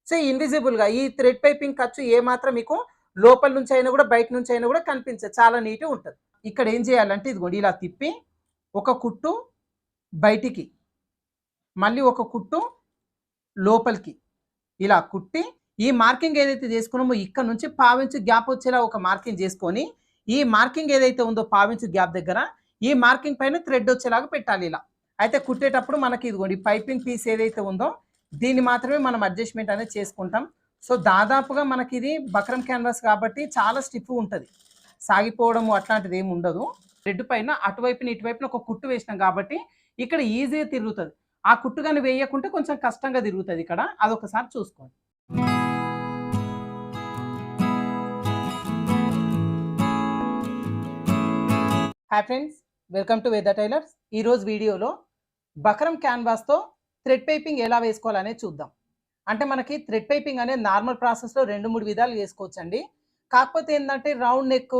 So ఇన్విజిబుల్గా ఈ thread piping ఖర్చు ఏమాత్రం మీకు లోపల నుంచి అయినా కూడా బయట నుంచి అయినా కూడా కనిపించదు, చాలా నీట్గా ఉంటుంది. ఇక్కడ ఏం చేయాలంటే ఇదిగోండి ఇలా తిప్పి ఒక కుట్టు బయటికి, మళ్ళీ ఒక కుట్టు లోపలికి ఇలా కుట్టి ఈ మార్కింగ్ ఏదైతే చేసుకున్నామో ఇక్కడ నుంచి పావించు గ్యాప్ వచ్చేలా ఒక మార్కింగ్ చేసుకొని ఈ మార్కింగ్ ఏదైతే ఉందో పావించు గ్యాప్ దగ్గర ఈ మార్కింగ్ పైన థ్రెడ్ వచ్చేలాగా పెట్టాలి ఇలా. అయితే కుట్టేటప్పుడు మనకి ఇదిగోండి పైపింగ్ పీస్ ఏదైతే ఉందో దీన్ని మాత్రమే మనం అడ్జస్ట్మెంట్ అనేది చేసుకుంటాం. సో దాదాపుగా మనకి ఇది బక్రం క్యాన్వాస్ కాబట్టి చాలా స్టిఫ్ ఉంటుంది, సాగిపోవడము అట్లాంటిది ఏమి ఉండదు. థ్రెడ్ పైన అటువైపున ఇటువైపున ఒక కుట్టు వేసినాం కాబట్టి ఇక్కడ ఈజీగా తిరుగుతుంది. ఆ కుట్టు కానీ వేయకుంటే కొంచెం కష్టంగా తిరుగుతుంది ఇక్కడ, అదొకసారి చూసుకోండి. హాయ్ ఫ్రెండ్స్, వెల్కమ్ టు వేద టైలర్స్. ఈరోజు వీడియోలో బక్రం క్యాన్వాస్తో థ్రెడ్ పైపింగ్ ఎలా వేసుకోవాలనేది చూద్దాం. అంటే మనకి థ్రెడ్ పైపింగ్ అనేది నార్మల్ ప్రాసెస్లో 2-3 విధాలు వేసుకోవచ్చండి. కాకపోతే ఏంటంటే రౌండ్ నెక్,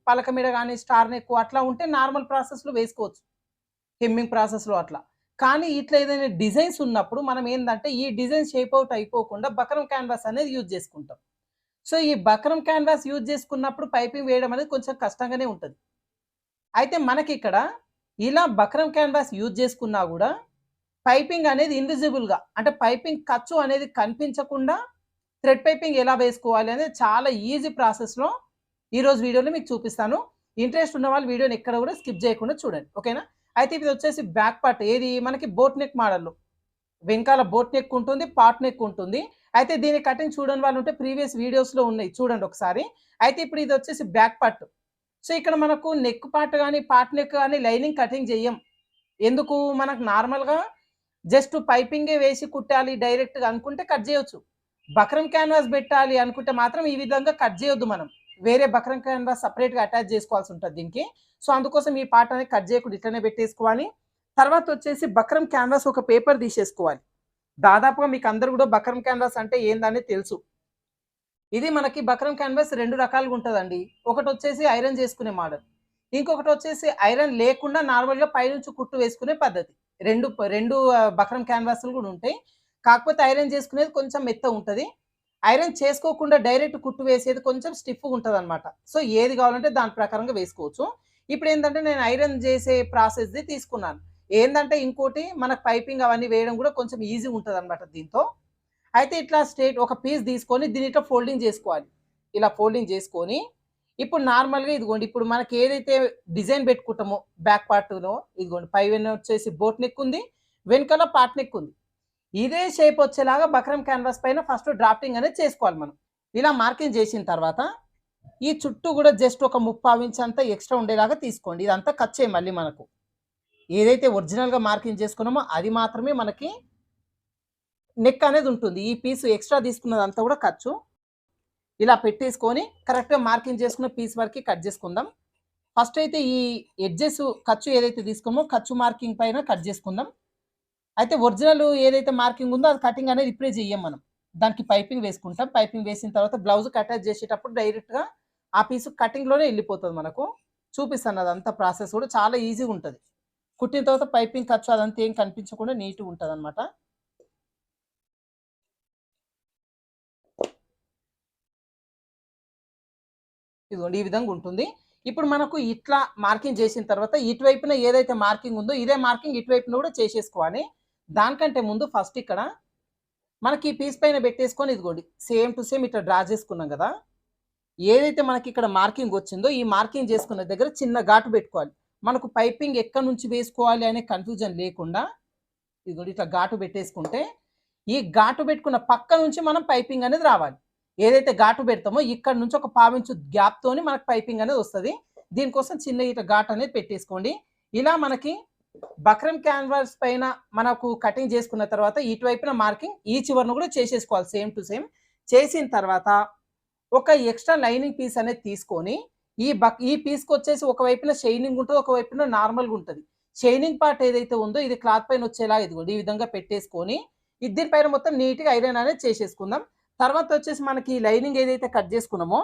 పలక మీద కానీ స్టార్ నెక్ అట్లా ఉంటే నార్మల్ ప్రాసెస్లో వేసుకోవచ్చు, హెమ్మింగ్ ప్రాసెస్లో అట్లా. కానీ ఇట్లా ఏదైనా డిజైన్స్ ఉన్నప్పుడు మనం ఏంటంటే ఈ డిజైన్ షేప్ అవుట్ అయిపోకుండా బక్రం క్యాన్వాస్ అనేది యూజ్ చేసుకుంటాం. సో ఈ బక్రం క్యాన్వాస్ యూజ్ చేసుకున్నప్పుడు పైపింగ్ వేయడం అనేది కొంచెం కష్టంగానే ఉంటుంది. అయితే మనకి ఇక్కడ ఇలా బక్రం క్యాన్వాస్ యూజ్ చేసుకున్నా కూడా పైపింగ్ అనేది ఇన్విజిబుల్గా, అంటే పైపింగ్ ఖర్చు అనేది కనిపించకుండా థ్రెడ్ పైపింగ్ ఎలా వేసుకోవాలి అనేది చాలా ఈజీ ప్రాసెస్లో ఈరోజు వీడియోలో మీకు చూపిస్తాను. ఇంట్రెస్ట్ ఉన్న వాళ్ళు వీడియోని ఎక్కడ కూడా స్కిప్ చేయకుండా చూడండి, ఓకేనా. అయితే ఇది వచ్చేసి బ్యాక్ పార్ట్, ఏది మనకి బోట్ నెక్ మోడల్లో వెనకాల బోట్ నెక్ ఉంటుంది, పాట్ నెక్ ఉంటుంది. అయితే దీని కటింగ్ చూడని వాళ్ళు ఉంటే ప్రీవియస్ వీడియోస్లో ఉన్నాయి, చూడండి ఒకసారి. అయితే ఇప్పుడు ఇది వచ్చేసి బ్యాక్ పార్ట్. సో ఇక్కడ మనకు నెక్ పార్ట్ కానీ పార్ట్ నెక్ కానీ లైనింగ్ కటింగ్ చెయ్యం. ఎందుకు, మనకు నార్మల్గా జస్ట్ పైపింగే వేసి కుట్టాలి డైరెక్ట్గా అనుకుంటే కట్ చేయొచ్చు. బక్రం క్యాన్వాస్ పెట్టాలి అనుకుంటే మాత్రం ఈ విధంగా కట్ చేయొద్దు, మనం వేరే బక్రం క్యాన్వాస్ సపరేట్గా అటాచ్ చేసుకోవాల్సి ఉంటుంది దీనికి. సో అందుకోసం ఈ పార్ట్ అనేది కట్ చేయకుండా ఇట్లనే పెట్టేసుకోవాలి. తర్వాత వచ్చేసి బక్రం క్యాన్వాస్ ఒక పేపర్ తీసేసుకోవాలి. దాదాపుగా మీకు అందరు కూడా బక్రం క్యాన్వాస్ అంటే ఏందని తెలుసు. ఇది మనకి బక్రం క్యాన్వాస్ 2 రకాలుగా ఉంటుందండి. ఒకటి వచ్చేసి ఐరన్ చేసుకునే మోడల్, ఇంకొకటి వచ్చేసి ఐరన్ లేకుండా నార్మల్గా పైనుంచి కుట్టు వేసుకునే పద్ధతి. రెండు బక్రం క్యాన్వాస్లు కూడా ఉంటాయి. కాకపోతే ఐరన్ చేసుకునేది కొంచెం మెత్త ఉంటుంది, ఐరన్ చేసుకోకుండా డైరెక్ట్ కుట్టు వేసేది కొంచెం స్టిఫ్గా ఉంటుంది అనమాట. సో ఏది కావాలంటే దాని ప్రకారంగా వేసుకోవచ్చు. ఇప్పుడు ఏంటంటే నేను ఐరన్ చేసే ప్రాసెస్ది తీసుకున్నాను. ఏంటంటే ఇంకోటి మనకు పైపింగ్ అవన్నీ వేయడం కూడా కొంచెం ఈజీ ఉంటుంది అనమాట దీంతో. అయితే ఇట్లా స్ట్రేట్ ఒక పీస్ తీసుకొని దీని ఇట్లా ఫోల్డింగ్ చేసుకోవాలి. ఇలా ఫోల్డింగ్ చేసుకొని ఇప్పుడు నార్మల్గా ఇదిగోండి, ఇప్పుడు మనకి ఏదైతే డిజైన్ పెట్టుకుంటామో బ్యాక్ పార్ట్లో ఇదిగోండి పైన వచ్చేసి బోట్ నెక్ ఉంది, వెనకాల పార్ట్ నెక్ ఉంది. ఇదే షేప్ వచ్చేలాగా బక్రం క్యాన్వాస్ పైన ఫస్ట్ డ్రాఫ్టింగ్ అనేది చేసుకోవాలి మనం. ఇలా మార్కింగ్ చేసిన తర్వాత ఈ చుట్టూ కూడా జస్ట్ ఒక 3/4 ఇంచ్ అంతా ఎక్స్ట్రా ఉండేలాగా తీసుకోండి. ఇదంతా కట్ చేయి, మళ్ళీ మనకు ఏదైతే ఒరిజినల్గా మార్కింగ్ చేసుకున్నామో అది మాత్రమే మనకి నెక్ అనేది ఉంటుంది. ఈ పీస్ ఎక్స్ట్రా తీసుకున్నదంతా కూడా ఖర్చు. ఇలా పెట్టేసుకొని కరెక్ట్గా మార్కింగ్ చేసుకున్న పీస్ వరకు కట్ చేసుకుందాం. ఫస్ట్ అయితే ఈ ఎడ్జెస్ ఖర్చు ఏదైతే తీసుకున్నామో ఖర్చు మార్కింగ్ పైన కట్ చేసుకుందాం. అయితే ఒరిజినల్ ఏదైతే మార్కింగ్ ఉందో అది కటింగ్ అనేది ఇప్పుడే చెయ్యం మనం, దానికి పైపింగ్ వేసుకుంటాం. పైపింగ్ వేసిన తర్వాత బ్లౌజ్కి అటాచ్ చేసేటప్పుడు డైరెక్ట్గా ఆ పీసు కటింగ్లోనే వెళ్ళిపోతుంది మనకు. చూపిస్తాను అదంతా ప్రాసెస్ కూడా చాలా ఈజీగా ఉంటుంది. కుట్టిన తర్వాత పైపింగ్ ఖర్చు అదంతా ఏం కనిపించకుండా నీట్గా ఉంటుంది అనమాట. ఇదిగోండి ఈ విధంగా ఉంటుంది. ఇప్పుడు మనకు ఇట్లా మార్కింగ్ చేసిన తర్వాత ఇటువైపున ఏదైతే మార్కింగ్ ఉందో ఇదే మార్కింగ్ ఇటువైపున కూడా చేసేసుకోవాలి. దానికంటే ముందు ఫస్ట్ ఇక్కడ మనకి ఈ పీస్ పైన పెట్టేసుకొని ఇదిగోండి సేమ్ టు సేమ్ ఇట్లా డ్రా చేసుకున్నాం కదా. ఏదైతే మనకి ఇక్కడ మార్కింగ్ వచ్చిందో ఈ మార్కింగ్ చేసుకున్న దగ్గర చిన్న ఘాటు పెట్టుకోవాలి. మనకు పైపింగ్ ఎక్కడి నుంచి వేసుకోవాలి అనే కన్ఫ్యూజన్ లేకుండా ఇదిగోండి ఇట్లా ఘాటు పెట్టేసుకుంటే ఈ ఘాటు పెట్టుకున్న పక్క నుంచి మనం పైపింగ్ అనేది రావాలి. ఏదైతే ఘాటు పెడతామో ఇక్కడ నుంచి ఒక 1/4 ఇంచు గ్యాప్తోని మనకు పైపింగ్ అనేది వస్తుంది. దీనికోసం చిన్న ఇట్లా ఘాటు అనేది పెట్టేసుకోండి. ఇలా మనకి బక్రం క్యాన్వాస్ పైన మనకు కటింగ్ చేసుకున్న తర్వాత ఇటువైపున మార్కింగ్ ఈ చివరను కూడా చేసేసుకోవాలి సేమ్ టు సేమ్. చేసిన తర్వాత ఒక ఎక్స్ట్రా లైనింగ్ పీస్ అనేది తీసుకొని ఈ పీస్కి వచ్చేసి ఒకవైపున షైనింగ్ ఉంటుంది, ఒకవైపున నార్మల్గా ఉంటుంది. షైనింగ్ పార్ట్ ఏదైతే ఉందో ఇది క్లాత్ పైన వచ్చేలా ఇదిగోండి ఈ విధంగా పెట్టేసుకొని దీనిపైన మొత్తం నీట్గా ఐరన్ అనేది చేసేసుకుందాం. తర్వాత వచ్చేసి మనకి ఈ లైనింగ్ ఏదైతే కట్ చేసుకున్నామో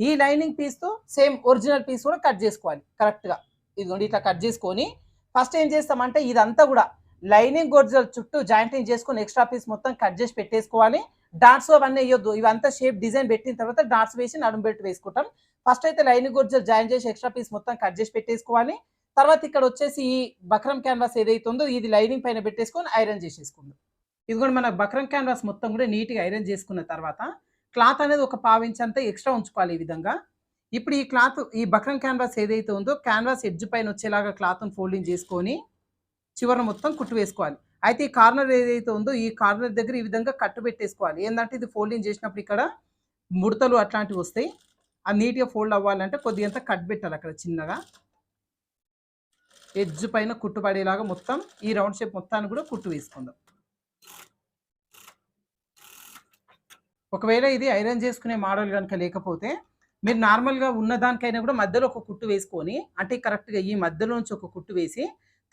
ఈ లైనింగ్ పీస్తో సేమ్ ఒరిజినల్ పీస్ కూడా కట్ చేసుకోవాలి కరెక్ట్గా. ఇదిగోండి ఇట్లా కట్ చేసుకొని ఫస్ట్ ఏం చేస్తామంటే ఇదంతా కూడా లైనింగ్ ఒరిజినల్ చుట్టూ జాయింటింగ్ చేసుకొని ఎక్స్ట్రా పీస్ మొత్తం కట్ చేసి పెట్టేసుకోవాలి. డాట్స్ అవన్నీ వేయొద్దు. ఇవంతా షేప్ డిజైన్ పెట్టిన తర్వాత డాట్స్ వేసి నడుము బెల్ట్ వేసుకుంటాం. ఫస్ట్ అయితే లైనింగ్ గొలుసులు జాయిన్ చేసి ఎక్స్ట్రా పీస్ మొత్తం కట్ చేసి పెట్టేసుకోవాలి. తర్వాత ఇక్కడ వచ్చేసి ఈ బక్రం క్యాన్వాస్ ఏదైతే ఉందో ఇది లైనింగ్ పైన పెట్టేసుకొని ఐరన్ చేసేసుకుందాం. ఇది కూడా మన బక్రం క్యాన్వాస్ మొత్తం కూడా నీట్గా ఐరన్ చేసుకున్న తర్వాత క్లాత్ అనేది ఒక పావించ్ అంతా ఎక్స్ట్రా ఉంచుకోవాలి ఈ విధంగా. ఇప్పుడు ఈ క్లాత్ ఈ బక్రం క్యాన్వాస్ ఏదైతే ఉందో క్యాన్వాస్ ఎడ్జ్ పైన వచ్చేలాగా క్లాత్ను ఫోల్డింగ్ చేసుకొని చివరన మొత్తం కుట్టు వేసుకోవాలి. అయితే ఈ కార్నర్ ఏదైతే ఉందో ఈ కార్నర్ దగ్గర ఈ విధంగా కట్టు పెట్టేసుకోవాలి. ఏంటంటే ఇది ఫోల్డింగ్ చేసినప్పుడు ఇక్కడ ముడతలు అట్లాంటివి వస్తాయి. అది నీట్గా ఫోల్డ్ అవ్వాలంటే కొద్దిగంత కట్ పెట్టాలి అక్కడ చిన్నగా. ఎడ్జ్ పైన కుట్టు పడేలాగా మొత్తం ఈ రౌండ్ షేప్ మొత్తాన్ని కూడా కుట్టు వేసుకుందాం. ఒకవేళ ఇది ఐరన్ చేసుకునే మోడల్ కనుక లేకపోతే మీరు నార్మల్గా ఉన్న దానికైనా కూడా మధ్యలో ఒక కుట్టు వేసుకొని అంటే కరెక్ట్గా ఈ మధ్యలో నుంచి ఒక కుట్టు వేసి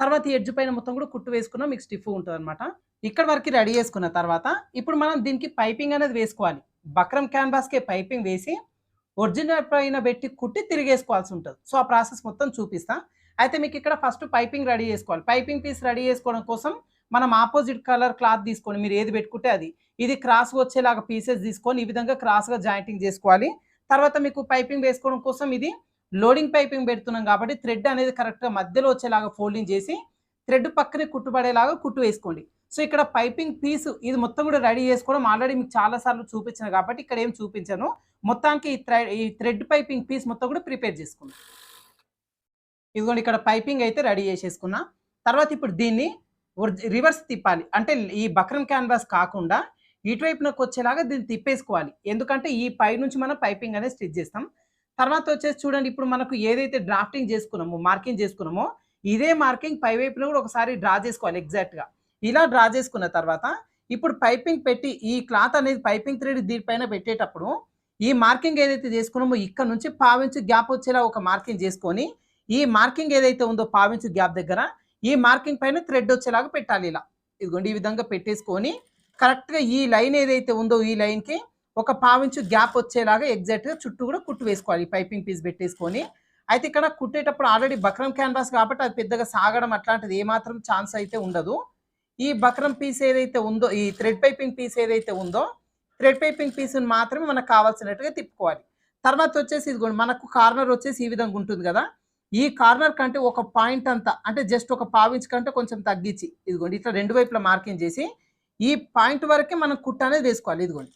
తర్వాత ఎడ్జ్ పైన మొత్తం కూడా కుట్టు వేసుకున్నా మీకు స్టిఫ్ ఉంటుంది అనమాట. ఇక్కడ వరకు రెడీ చేసుకున్న తర్వాత ఇప్పుడు మనం దీనికి పైపింగ్ అనేది వేసుకోవాలి. బక్రం క్యాన్వాస్కే పైపింగ్ వేసి ఒరిజినల్ పైన పెట్టి కుట్టి తిరిగేసుకోవాల్సి ఉంటుంది. సో ఆ ప్రాసెస్ మొత్తం చూపిస్తా. అయితే మీకు ఇక్కడ ఫస్ట్ పైపింగ్ రెడీ చేసుకోవాలి. పైపింగ్ పీస్ రెడీ చేసుకోవడం కోసం మనం ఆపోజిట్ కలర్ క్లాత్ తీసుకొని మీరు ఏది పెట్టుకుంటే అది ఇది క్రాస్ వచ్చేలాగా పీసెస్ తీసుకొని ఈ విధంగా క్రాస్గా జాయింటింగ్ చేసుకోవాలి. తర్వాత మీకు పైపింగ్ వేసుకోవడం కోసం ఇది లోడింగ్ పైపింగ్ పెడుతున్నాం కాబట్టి థ్రెడ్ అనేది కరెక్ట్గా మధ్యలో వచ్చేలాగా ఫోల్డింగ్ చేసి థ్రెడ్ పక్కనే కుట్టుపడేలాగా కుట్టు వేసుకోండి. సో ఇక్కడ పైపింగ్ పీస్ ఇది మొత్తం కూడా రెడీ చేసుకోవడం ఆల్రెడీ మీకు చాలాసార్లు చూపించాను కాబట్టి ఇక్కడ ఏం చూపించాను. మొత్తానికి ఈ థ్రెడ్ పైపింగ్ పీస్ మొత్తం కూడా ప్రిపేర్ చేసుకున్నాం. ఇదిగోండి ఇక్కడ పైపింగ్ అయితే రెడీ చేసేసుకున్నా. తర్వాత ఇప్పుడు దీన్ని రివర్స్ తిప్పాలి. అంటే ఈ బక్రం క్యాన్వాస్ కాకుండా ఇటువైపునకు వచ్చేలాగా దీన్ని తిప్పేసుకోవాలి. ఎందుకంటే ఈ పై నుంచి మనం పైపింగ్ అనేది స్టిచ్ చేస్తాం. తర్వాత వచ్చేసి చూడండి ఇప్పుడు మనకు ఏదైతే డ్రాఫ్టింగ్ చేసుకున్నామో మార్కింగ్ చేసుకున్నామో ఇదే మార్కింగ్ పై వైపున కూడా ఒకసారి డ్రా చేసుకోవాలి ఎగ్జాక్ట్గా. ఇలా డ్రా చేసుకున్న తర్వాత ఇప్పుడు పైపింగ్ పెట్టి ఈ క్లాత్ అనేది పైపింగ్ థ్రెడ్ దీనిపైన పెట్టేటప్పుడు ఈ మార్కింగ్ ఏదైతే చేసుకున్నామో ఇక్కడ నుంచి పావించు గ్యాప్ వచ్చేలా ఒక మార్కింగ్ చేసుకొని ఈ మార్కింగ్ ఏదైతే ఉందో పావించు గ్యాప్ దగ్గర ఈ మార్కింగ్ పైన థ్రెడ్ వచ్చేలాగా పెట్టాలి. ఇలా ఇదిగోండి ఈ విధంగా పెట్టేసుకొని కరెక్ట్గా ఈ లైన్ ఏదైతే ఉందో ఈ లైన్కి ఒక పావించు గ్యాప్ వచ్చేలాగా ఎగ్జాక్ట్గా చుట్టూ కూడా కుట్టు వేసుకోవాలి పైపింగ్ పీస్ పెట్టేసుకొని. అయితే ఇక్కడ కుట్టేటప్పుడు ఆల్రెడీ బక్రం క్యాన్వాస్ కాబట్టి అది పెద్దగా సాగడం అట్లాంటిది ఏమాత్రం ఛాన్స్ అయితే ఉండదు. ఈ బక్రం పీస్ ఏదైతే ఉందో ఈ థ్రెడ్ పైపింగ్ పీస్ ఏదైతే ఉందో థ్రెడ్ పైపింగ్ పీస్ని మాత్రమే మనకు కావాల్సినట్టుగా తిప్పుకోవాలి. తర్వాత వచ్చేసి ఇదిగోండి మనకు కార్నర్ వచ్చేసి ఈ విధంగా ఉంటుంది కదా. ఈ కార్నర్ కంటే ఒక పాయింట్ అంతా అంటే జస్ట్ ఒక పావించ్ కంటే కొంచెం తగ్గించి ఇదిగోండి ఇట్లా రెండు వైపులా మార్కింగ్ చేసి ఈ పాయింట్ వరకే మనం కుట్టు అనేది వేసుకోవాలి. ఇదిగోండి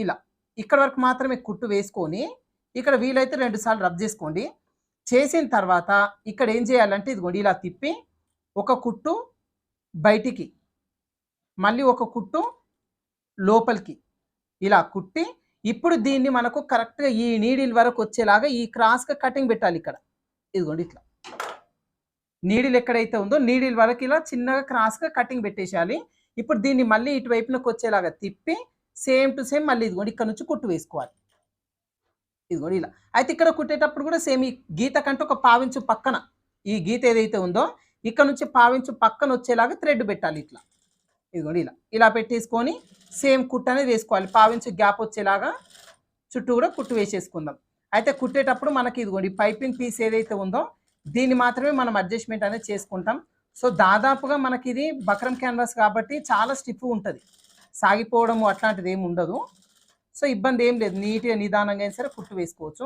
ఇలా ఇక్కడ వరకు మాత్రమే కుట్టు వేసుకొని ఇక్కడ వీలైతే 2 సార్లు రబ్ చేసుకోండి. చేసిన తర్వాత ఇక్కడ ఏం చేయాలంటే ఇదిగోండి ఇలా తిప్పి ఒక కుట్టు బయటికి మళ్ళీ ఒక కుట్టు లోపలికి ఇలా కుట్టి ఇప్పుడు దీన్ని మనకు కరెక్ట్గా ఈ నీడిల్ వరకు వచ్చేలాగా ఈ క్రాస్గా కటింగ్ పెట్టాలి. ఇక్కడ ఇదిగోండి ఇట్లా నీడిల్ ఎక్కడైతే ఉందో నీడిల్ వరకు ఇలా చిన్నగా క్రాస్గా కటింగ్ పెట్టేసేయాలి. ఇప్పుడు దీన్ని మళ్ళీ ఇటువైపునకు వచ్చేలాగా తిప్పి సేమ్ టు సేమ్ మళ్ళీ ఇదిగోండి ఇక్కడ నుంచి కుట్టు వేసుకోవాలి. ఇదిగోండి ఇలా. అయితే ఇక్కడ కుట్టేటప్పుడు కూడా సేమ్ ఈ గీత కంటే ఒక పావించు పక్కన ఈ గీత ఏదైతే ఉందో ఇక్కడ నుంచి పావించు పక్కన వచ్చేలాగా థ్రెడ్ పెట్టాలి. ఇట్లా ఇదిగోండి ఇలా ఇలా పెట్టేసుకొని సేమ్ కుట్టు అనేది వేసుకోవాలి. పావించు గ్యాప్ వచ్చేలాగా చుట్టూ కూడా కుట్టు వేసేసుకుందాం. అయితే కుట్టేటప్పుడు మనకి ఇదిగోండి పైపింగ్ పీస్ ఏదైతే ఉందో దీన్ని మాత్రమే మనం అడ్జస్ట్మెంట్ అనేది చేసుకుంటాం. సో దాదాపుగా మనకి ఇది బక్రం క్యాన్వాస్ కాబట్టి చాలా స్టిఫ్ ఉంటుంది, సాగిపోవడము అట్లాంటిది ఏమి ఉండదు. సో ఇబ్బంది ఏం లేదు, నీట్గా నిదానంగా అయినా సరే కుట్టు వేసుకోవచ్చు.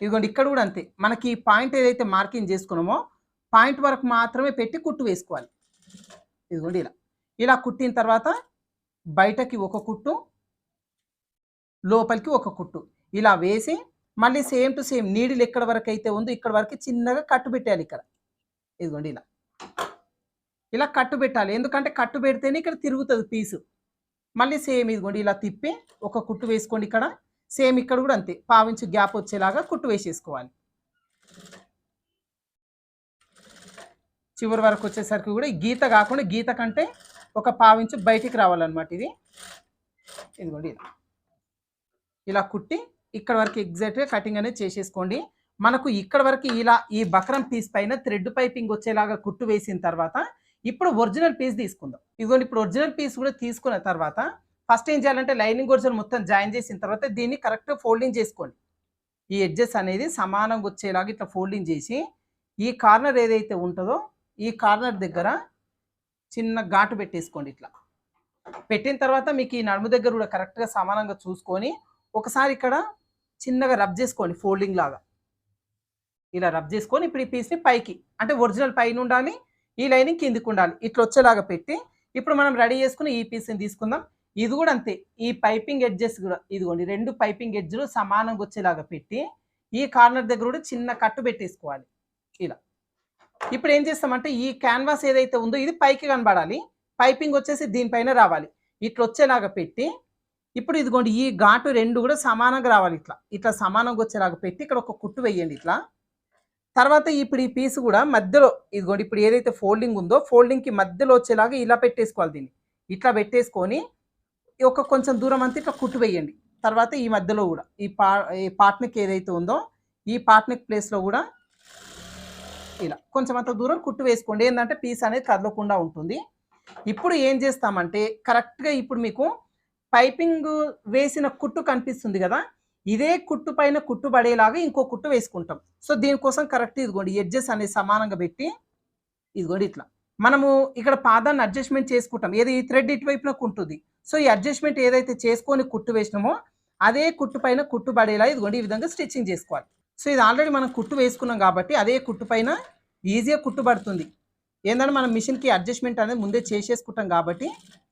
ఇదిగోండి ఇక్కడ కూడా అంతే, మనకి పాయింట్ ఏదైతే మార్కింగ్ చేసుకున్నామో పాయింట్ వరకు మాత్రమే పెట్టి కుట్టు వేసుకోవాలి. ఇదిగోండి ఇలా ఇలా కుట్టిన తర్వాత బయటకి ఒక కుట్టు లోపలికి ఒక కుట్టు ఇలా వేసి మళ్ళీ సేమ్ టు సేమ్ నీడిల్ ఎక్కడ వరకు అయితే ఉందో ఇక్కడ వరకు చిన్నగా కట్టు పెట్టాలి. ఇక్కడ ఇదిగోండి ఇలా ఇలా కట్టు పెట్టాలి, ఎందుకంటే కట్టు పెడితేనే ఇక్కడ తిరుగుతుంది పీసు. మళ్ళీ సేమ్ ఇదిగోండి ఇలా తిప్పి ఒక కుట్టు వేసుకోండి. ఇక్కడ సేమ్ ఇక్కడ కూడా అంతే, పావించు గ్యాప్ వచ్చేలాగా కుట్టు వేసేసుకోవాలి. చివరి వరకు వచ్చేసరికి కూడా ఈ గీత కాకుండా గీత కంటే ఒక పావించు బయటికి రావాలన్నమాట. ఇది ఇదిగోండి ఇలా ఇలా కుట్టి ఇక్కడ వరకు ఎగ్జాక్ట్గా కటింగ్ అనేది చేసేసుకోండి. మనకు ఇక్కడ వరకు ఇలా ఈ బక్రం పీస్ పైన థ్రెడ్ పైపింగ్ వచ్చేలాగా కుట్టు వేసిన తర్వాత ఇప్పుడు ఒరిజినల్ పీస్ తీసుకుందాం. ఇదిగోండి ఇప్పుడు ఒరిజినల్ పీస్ కూడా తీసుకున్న తర్వాత ఫస్ట్ ఏం చేయాలంటే లైనింగ్ ఒరిజినల్ మొత్తం జాయిన్ చేసిన తర్వాత దీన్ని కరెక్ట్గా ఫోల్డింగ్ చేసుకోండి. ఈ ఎడ్జెస్ అనేది సమానంగా వచ్చేలాగా ఇట్లా ఫోల్డింగ్ చేసి ఈ కార్నర్ ఏదైతే ఉంటుందో ఈ కార్నర్ దగ్గర చిన్న ఘాటు పెట్టేసుకోండి. ఇట్లా పెట్టిన తర్వాత మీకు ఈ నడుము దగ్గర కూడా కరెక్ట్గా సమానంగా చూసుకొని ఒకసారి ఇక్కడ చిన్నగా రబ్ చేసుకోండి, ఫోల్డింగ్ లాగా ఇలా రబ్ చేసుకొని ఇప్పుడు ఈ పీస్ని పైకి, అంటే ఒరిజినల్ పైన ఉండాలి, ఈ లైనింగ్ కిందికి ఉండాలి, ఇట్లా వచ్చేలాగా పెట్టి ఇప్పుడు మనం రెడీ చేసుకుని ఈ పీస్ని తీసుకుందాం. ఇది కూడా అంతే, ఈ పైపింగ్ ఎడ్జెస్ కూడా ఇదిగోండి, 2 పైపింగ్ ఎడ్జ్లు సమానంగా వచ్చేలాగా పెట్టి ఈ కార్నర్ దగ్గర కూడా చిన్న కట్టు పెట్టేసుకోవాలి ఇలా. ఇప్పుడు ఏం చేస్తామంటే ఈ క్యాన్వాస్ ఏదైతే ఉందో ఇది పైకి కనబడాలి, పైపింగ్ వచ్చేసి దీనిపైన రావాలి, ఇట్లా వచ్చేలాగా పెట్టి ఇప్పుడు ఇదిగోండి ఈ ఘాటు 2 కూడా సమానంగా రావాలి, ఇట్లా ఇట్లా సమానంగా వచ్చేలాగా పెట్టి ఇక్కడ ఒక కుట్టు వేయండి ఇట్లా. తర్వాత ఇప్పుడు ఈ పీస్ కూడా మధ్యలో ఇదిగోండి ఇప్పుడు ఏదైతే ఫోల్డింగ్ ఉందో ఫోల్డింగ్కి మధ్యలో వచ్చేలాగా ఇలా పెట్టేసుకోవాలి, దీన్ని ఇట్లా పెట్టేసుకొని ఒక కొంచెం దూరం అంతా ఇట్లా కుట్టు వేయండి. తర్వాత ఈ మధ్యలో కూడా ఈ పార్ట్నెక్ ఏదైతే ఉందో ఈ పార్ట్నెక్ ప్లేస్లో కూడా ఇలా కొంచెం అంత దూరం కుట్టు వేసుకోండి, ఏంటంటే పీస్ అనేది కదలకుండా ఉంటుంది. ఇప్పుడు ఏం చేస్తామంటే కరెక్ట్గా ఇప్పుడు మీకు పైపింగ్ వేసిన కుట్టు కనిపిస్తుంది కదా, ఇదే కుట్టు పైన కుట్టు పడేలాగా ఇంకో కుట్టు వేసుకుంటాం. సో దీనికోసం కరెక్ట్ ఇదిగోండి ఎడ్జెస్ అనేది సమానంగా పెట్టి ఇదిగోండి ఇట్లా మనము ఇక్కడ పాదాన్ని అడ్జస్ట్మెంట్ చేసుకుంటాం, ఏది ఈ థ్రెడ్ ఇటువైపున ఉంటుంది. సో ఈ అడ్జస్ట్మెంట్ ఏదైతే చేసుకొని కుట్టు వేసినామో అదే కుట్టు పైన కుట్టు పడేలా ఇదిగోండి ఈ విధంగా స్టిచ్చింగ్ చేసుకోవాలి. సో ఇది ఆల్రెడీ మనం కుట్టు వేసుకున్నాం కాబట్టి అదే కుట్టు పైన ఈజీగా కుట్టు పడుతుంది. ఏంటంటే మనం మిషన్కి అడ్జస్ట్మెంట్ అనేది ముందే చేసేసుకుంటాం కాబట్టి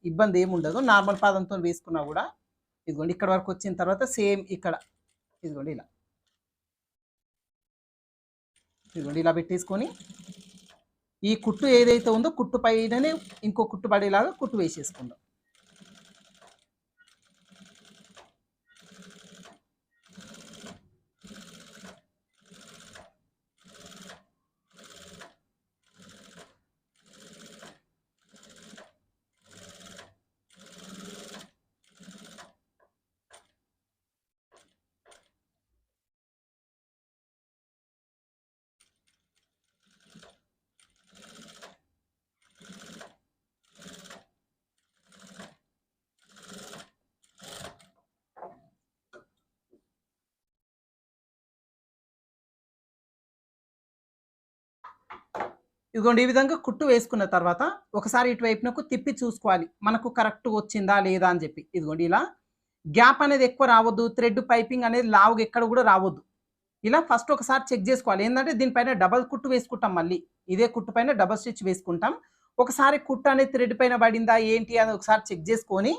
ఇబ్బంది ఏమి ఉండదు. నార్మల్ పాదంతో వేసుకున్నా కూడా ఇదిగోండి ఇక్కడ వరకు వచ్చిన తర్వాత సేమ్ ఇక్కడ ఇదిగోండి ఇలా ఇదిగోండి ఇలా పెట్టేసుకొని ఈ కుట్టు ఏదైతే ఉందో కుట్టు పైననే ఇంకో కుట్టు పడేలాగా కుట్టు వేసేసుకుందాం. ఇదిగోండి ఈ విధంగా కుట్టు వేసుకున్న తర్వాత ఒకసారి ఇటువైపునకు తిప్పి చూసుకోవాలి మనకు కరెక్ట్ వచ్చిందా లేదా అని చెప్పి. ఇదిగోండి ఇలా గ్యాప్ అనేది ఎక్కువ రావద్దు, థ్రెడ్ పైపింగ్ అనేది లావుగా ఎక్కడ కూడా రావద్దు. ఇలా ఫస్ట్ ఒకసారి చెక్ చేసుకోవాలి, ఏంటంటే దీనిపైన డబల్ కుట్టు వేసుకుంటాం, మళ్ళీ ఇదే కుట్టు పైన డబల్ స్టిచ్ వేసుకుంటాం. ఒకసారి కుట్టు అనేది థ్రెడ్ పైన పడిందా ఏంటి అని ఒకసారి చెక్ చేసుకొని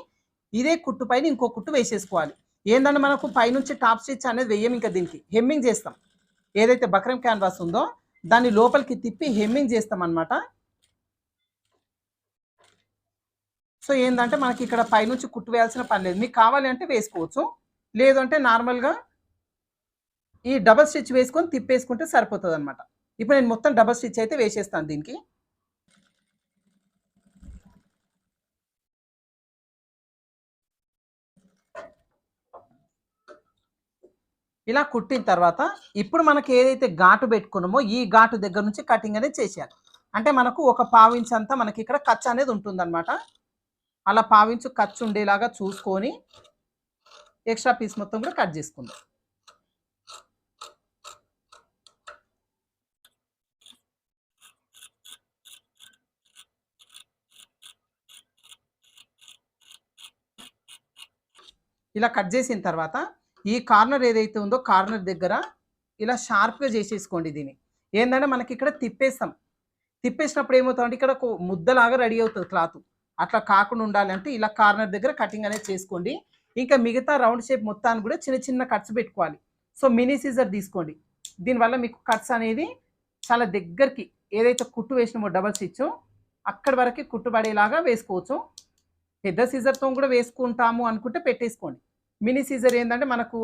ఇదే కుట్టు పైన ఇంకో కుట్టు వేసేసుకోవాలి. ఏంటంటే మనకు పైనుంచి టాప్ స్టిచ్ అనేది వెయ్యం, ఇంకా దీనికి హెమ్మింగ్ చేస్తాం. ఏదైతే బక్రం క్యాన్వాస్ ఉందో దాన్ని లోపలికి తిప్పి హెమ్మింగ్ చేస్తాం అన్నమాట. సో ఏంటంటే మనకి ఇక్కడ పైనుంచి కుట్టు వేయాల్సిన పని లేదు, మీకు కావాలి అంటే వేసుకోవచ్చు, లేదు అంటే నార్మల్గా ఈ డబల్ స్టిచ్ వేసుకొని తిప్పేసుకుంటే సరిపోతుంది అనమాట. ఇప్పుడు నేను మొత్తం డబల్ స్టిచ్ అయితే వేసేస్తాను దీనికి. ఇలా కుట్టిన తర్వాత ఇప్పుడు మనకి ఏదైతే ఘాటు పెట్టుకున్నామో ఈ ఘాటు దగ్గర నుంచి కటింగ్ అనేది చేసేయాలి. అంటే మనకు ఒక పావించ్ అంతా మనకి ఇక్కడ ఖర్చు అనేది ఉంటుందన్నమాట. అలా పావించు ఖర్చు ఉండేలాగా చూసుకొని ఎక్స్ట్రా పీస్ మొత్తం కూడా కట్ చేసుకుందాం. ఇలా కట్ చేసిన తర్వాత ఈ కార్నర్ ఏదైతే ఉందో కార్నర్ దగ్గర ఇలా షార్ప్గా చేసేసుకోండి. దీన్ని ఏంటంటే మనకి ఇక్కడ తిప్పేస్తాం, తిప్పేసినప్పుడు ఏమవుతుందంటే ఇక్కడ ఒక ముద్దలాగా రెడీ అవుతుంది క్లాత్. అట్లా కాకుండా ఉండాలంటే ఇలా కార్నర్ దగ్గర కటింగ్ అనేది చేసుకోండి. ఇంకా మిగతా రౌండ్ షేప్ మొత్తాన్ని కూడా చిన్న చిన్న కట్స్ పెట్టుకోవాలి. సో మినీ సీజర్ తీసుకోండి, దీనివల్ల మీకు కట్స్ అనేది చాలా దగ్గరికి ఏదైతే కుట్టు వేసినామో డబల్ స్టిచ్ అక్కడి వరకు కుట్టు పడేలాగా వేసుకోవచ్చు. పెద్ద సీజర్తో కూడా వేసుకుంటాము అనుకుంటే పెట్టేసుకోండి. మినీ సీజర్ ఏంటంటే మనకు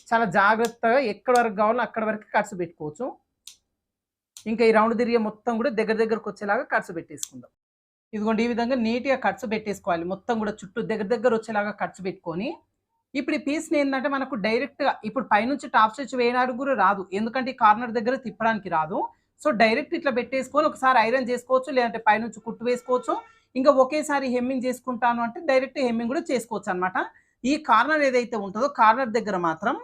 చాలా జాగ్రత్తగా ఎక్కడి వరకు కావాలో అక్కడి వరకు కట్స్ పెట్టుకోవచ్చు. ఇంకా ఈ రౌండ్ తిరిగే మొత్తం కూడా దగ్గరకు వచ్చేలాగా కట్స్ పెట్టేసుకుందాం. ఇదిగోండి ఈ విధంగా నీట్గా కట్స్ పెట్టేసుకోవాలి, మొత్తం కూడా చుట్టూ దగ్గర వచ్చేలాగా కట్స్ పెట్టుకొని ఇప్పుడు ఈ పీస్ని ఏంటంటే మనకు డైరెక్ట్గా ఇప్పుడు పైనుంచి టాప్ స్టిచ్ వేయడానికి కూడా రాదు, ఎందుకంటే ఈ కార్నర్ దగ్గర తిప్పడానికి రాదు. సో డైరెక్ట్ ఇట్లా పెట్టేసుకొని ఒకసారి ఐరన్ చేసుకోవచ్చు, లేదంటే పైనుంచి కుట్టు వేసుకోవచ్చు. ఇంకా ఒకేసారి హెమ్మింగ్ చేసుకుంటాను అంటే డైరెక్ట్ హెమ్మింగ్ కూడా చేసుకోవచ్చు అనమాట. ఈ కార్నర్ ఏదైతే ఉంటుందో కార్నర్ దగ్గర మాత్రం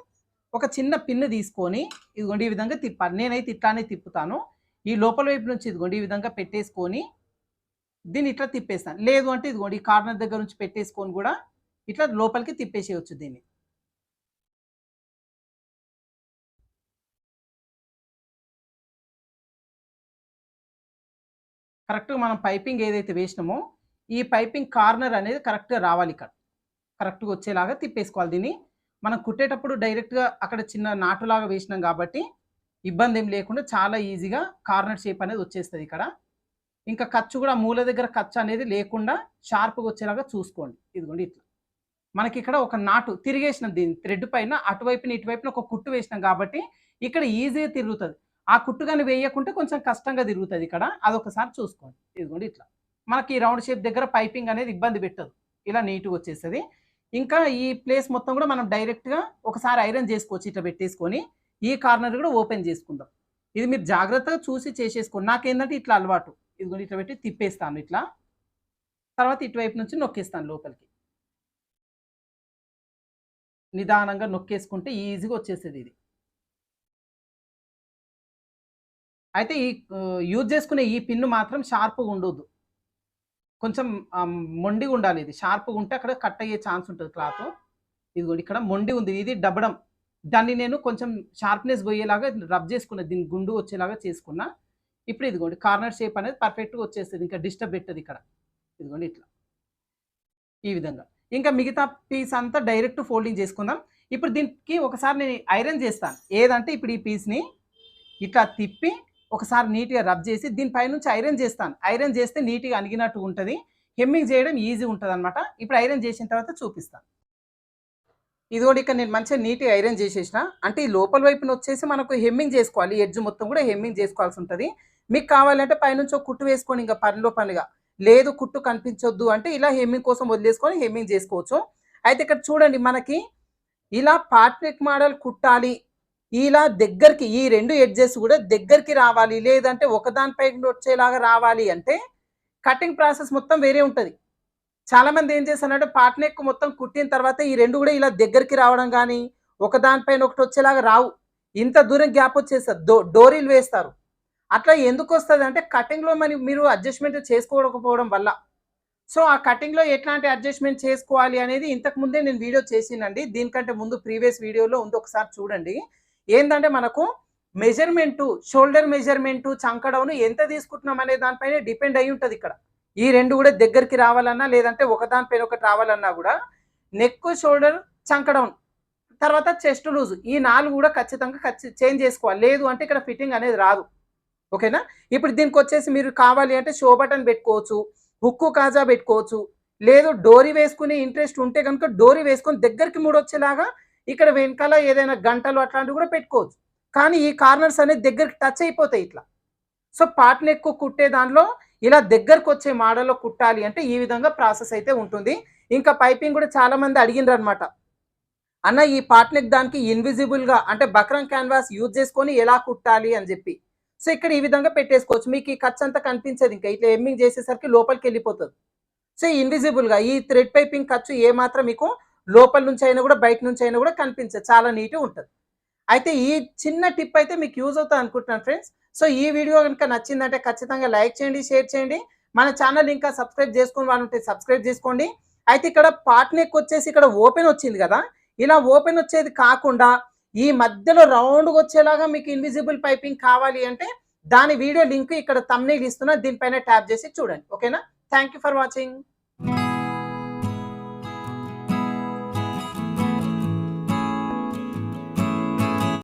ఒక చిన్న పిన్ను తీసుకొని ఇదిగోండి ఈ విధంగా తిప్పాలి. నేనైతే ఇట్లానే తిప్పుతాను. ఈ లోపల వైపు నుంచి ఇదిగోండి ఈ విధంగా పెట్టేసుకొని దీన్ని ఇట్లా తిప్పేస్తాను. లేదు అంటే ఇదిగోండి ఈ కార్నర్ దగ్గర నుంచి పెట్టేసుకొని కూడా ఇట్లా లోపలికి తిప్పేసేయొచ్చు దీన్ని. కరెక్ట్‌గా మనం పైపింగ్ ఏదైతే వేసినామో ఈ పైపింగ్ కార్నర్ అనేది కరెక్ట్‌గా రావాలి ఇక్కడ. కరెక్ట్‌గా వచ్చేలాగా తిప్పేసుకోవాలి దీన్ని. మనం కుట్టేటప్పుడు డైరెక్ట్‌గా అక్కడ చిన్న నాటులాగా వేసినాం కాబట్టి ఇబ్బంది ఏం లేకుండా చాలా ఈజీగా కార్నర్ షేప్ అనేది వచ్చేస్తది ఇక్కడ. ఇంకా ఖర్చు కూడా మూల దగ్గర ఖర్చు అనేది లేకుండా షార్ప్‌గా వచ్చేలాగా చూసుకోండి. ఇదిగోండి ఇట్లా. మనకి ఇక్కడ ఒక నాటు తిరిగేసినాం దీన్ని థ్రెడ్ పైన అటువైపున ఇటువైపున ఒక కుట్టు వేసినాం కాబట్టి ఇక్కడ ఈజీగా తిరుగుతది. ఆ కుట్టు గాని వేయకుంటే కొంచెం కష్టంగా తిరుగుతది ఇక్కడ. అదొకసారి చూసుకోండి. ఇదిగోండి ఇట్లా. మనకి ఈ రౌండ్ షేప్ దగ్గర పైపింగ్ అనేది ఇబ్బంది పెట్టదు. ఇలా నీట్‌గా వచ్చేస్తది. ఇంకా ఈ ప్లేస్ మొత్తం కూడా మనం డైరెక్ట్‌గా ఒకసారి ఐరన్ చేసుకోవచ్చు ఇట్లా పెట్టేసుకొని. ఈ కార్నర్ కూడా ఓపెన్ చేసుకుందాం. ఇది మీరు జాగ్రత్తగా చూసి చేసేసుకోండి. నాకేందంటే ఇట్లా అలవాటు. ఇదిగోండి ఇట్లా పెట్టి తిప్పేస్తాను ఇట్లా. తర్వాత ఇటువైపు నుంచి నొక్కేస్తాను లోపలికి. నిదానంగా నొక్కేసుకుంటే ఈజీగా వచ్చేసేది ఇది. అయితే ఈ యూజ్ చేసుకునే ఈ పిన్ మాత్రం షార్ప్‌గా ఉండొద్దు. కొంచెం మొండిగా ఉండాలి ఇది. షార్ప్‌గా ఉంటే అక్కడ కట్ అయ్యే ఛాన్స్ ఉంటది క్లాత్. ఇదిగోండి ఇక్కడ మొండి ఉంది. ఇది దబ్బడం. దాన్ని నేను కొంచెం షార్ప్‌నెస్ పోయేలాగా రబ్ చేసుకున్నా. దీనికి గుండు వచ్చేలాగా చేసుకున్నా. ఇప్పుడు ఇదిగోండి కార్నర్ షేప్ అనేది పర్ఫెక్ట్‌గా వచ్చేస్తది. ఇంకా డిస్టర్బ్ పెట్టదు ఇక్కడ. ఇదిగోండి ఇట్లా. ఈ విధంగా. ఇంకా మిగతా పీస్ అంతా డైరెక్ట్ ఫోల్డింగ్ చేసుకుందాం. ఇప్పుడు దీనికి ఒకసారి నేను ఐరన్ చేస్తాను. ఏదంటే ఇప్పుడు ఈ పీస్‌ని ఇట్లా తిప్పి ఒకసారి నీట్‌గా రబ్ చేసి దీని పైనుంచి ఐరన్ చేస్తాను. ఐరన్ చేస్తే నీట్‌గా అణిగినట్టు ఉంటది. హెమ్మింగ్ చేయడం ఈజీ ఉంటదనమాట. ఇప్పుడు ఐరన్ చేసిన తర్వాత చూపిస్తాను. ఇదిగోండి ఇక్కడ నేను మంచిగా నీట్‌గా ఐరన్ చేసేసిన. అంటే ఈ లోపల వైపున వచ్చేసి మనకు హెమ్మింగ్ చేసుకోవాలి. ఎడ్జ్ మొత్తం కూడా హెమ్మింగ్ చేసుకోవాల్సి ఉంటది. మీకు కావాలంటే పైనుంచి ఒక కుట్టు వేసుకోండి ఇంకా పనిలో పనిగా. లేదు కుట్టు కనిపించొద్దు అంటే ఇలా హెమ్మింగ్ కోసం వదిలేసుకొని హెమ్మింగ్ చేసుకోవచ్చు. అయితే ఇక్కడ చూడండి మనకి ఇలా పార్ట్ నెక్ మోడల్ కుట్టాలి. ఇలా దగ్గరికి ఈ 2 ఎడ్జెస్ కూడా దగ్గరికి రావాలి. లేదంటే ఒకదానిపై వచ్చేలాగా రావాలి అంటే కటింగ్ ప్రాసెస్ మొత్తం వేరే ఉంటది. చాలామంది ఏం చేస్తారంటే పార్ట్ నెక్ మొత్తం కుట్టిన తర్వాత ఈ 2 కూడా ఇలా దగ్గరికి రావడం గానీ, ఒకదానిపైన ఒకటి వచ్చేలాగా రావు. ఇంత దూరం గ్యాప్ వచ్చేస్తది. డోరీలు వేస్తారు. అట్లా ఎందుకొస్తదంటే కటింగ్‌లో మీరు అడ్జస్ట్‌మెంట్ చేసుకోకపోవడం వల్ల. సో, ఆ కటింగ్‌లో ఎట్లాంటి అడ్జస్ట్‌మెంట్ చేసుకోవాలి అనేది ఇంతకు ముందే నేను వీడియో చేసినండి. దీనికంటే ముందు ప్రీవియస్ వీడియోలో ఉంది ఒకసారి చూడండి. ఏందంటే మనకు మెజర్‌మెంటు, షోల్డర్ మెజర్‌మెంటు, చంక డౌన్ ఎంత తీసుకుంటున్నాం అనే దానిపైనే డిపెండ్ అయ్యి ఉంటది ఇక్కడ. ఈ 2 కూడా దగ్గరికి రావాలన్నా లేదంటే ఒకదానిపైన ఒకటి రావాలన్నా కూడా నెక్, షోల్డర్, చంక డౌన్ తర్వాత చెస్ట్ లూజ్ ఈ 4 కూడా ఖచ్చితంగా చేంజ్ చేసుకోవాలి. లేదు అంటే ఇక్కడ ఫిట్టింగ్ అనేది రాదు. ఓకేనా? ఇప్పుడు దీనికొచ్చేసి మీరు కావాలి అంటే షో బటన్ పెట్టుకోవచ్చు. హుక్కు కాజా పెట్టుకోవచ్చు. లేదు డోరీ వేసుకునే ఇంట్రెస్ట్ ఉంటే గనుక డోరీ వేసుకొని దగ్గరికి ముడొచ్చేలాగా ఇక్కడ వెనకాల ఏదైనా గంటలు అట్లాంటివి కూడా పెట్టుకోవచ్చు. కానీ ఈ కార్నర్స్ అనేది దగ్గరికి టచ్ అయిపోతాయి ఇట్లా. సో, పార్ట్ నెక్ కుట్టే దానిలో ఇలా దగ్గరకొచ్చే మోడల్‌లో కుట్టాలి అంటే ఈ విధంగా ప్రాసెస్ అయితే ఉంటుంది. ఇంకా పైపింగ్ కూడా చాలామంది అడిగిండ్రనమాట. అన్న ఈ పార్ట్ నెక్ దానికి ఇన్విజిబుల్‌గా అంటే బక్రం క్యాన్వాస్ యూజ్ చేసుకొని ఎలా కుట్టాలి అని చెప్పి. సో, ఇక్కడ ఈ విధంగా పెట్టేసుకోవచ్చు. మీకు ఈ ఖర్చంతా కనిపించదు ఇంకా. ఇట్లా హెమ్మింగ్ చేసేసరికి లోపలికెళ్ళిపోతది. సో, ఇన్విజిబుల్‌గా ఈ థ్రెడ్ పైపింగ్ ఖర్చు ఏమాత్రం మీకు లోపల నుంచి అయినా కూడా బయట నుంచి అయినా కూడా కనిపించదు. చాలా నీట్‌గా ఉంటది. అయితే ఈ చిన్న టిప్ అయితే మీకు యూజ్ అవుతుంది అనుకుంటున్నాను ఫ్రెండ్స్. సో, ఈ వీడియో గనుక నచ్చిందంటే ఖచ్చితంగా లైక్ చేయండి, షేర్ చేయండి. మన ఛానల్ ఇంకా సబ్స్క్రైబ్ చేసుకోని వాళ్ళుంటే సబ్స్క్రైబ్ చేసుకోండి. అయితే ఇక్కడ పార్ట్ నెక్ వచ్చేసి ఇక్కడ ఓపెన్ వచ్చింది కదా! ఇలా ఓపెన్ వచ్చేది కాకుండా ఈ మధ్యలో రౌండ్‌గా వచ్చేలాగా మీకు ఇన్విజిబుల్ పైపింగ్ కావాలి అంటే దాని వీడియో లింక్ ఇక్కడ థంబ్‌నెయిల్ ఇస్తున్నా. దీనిపైన ట్యాప్ చేసి చూడండి. ఓకేనా? Thank you for watching.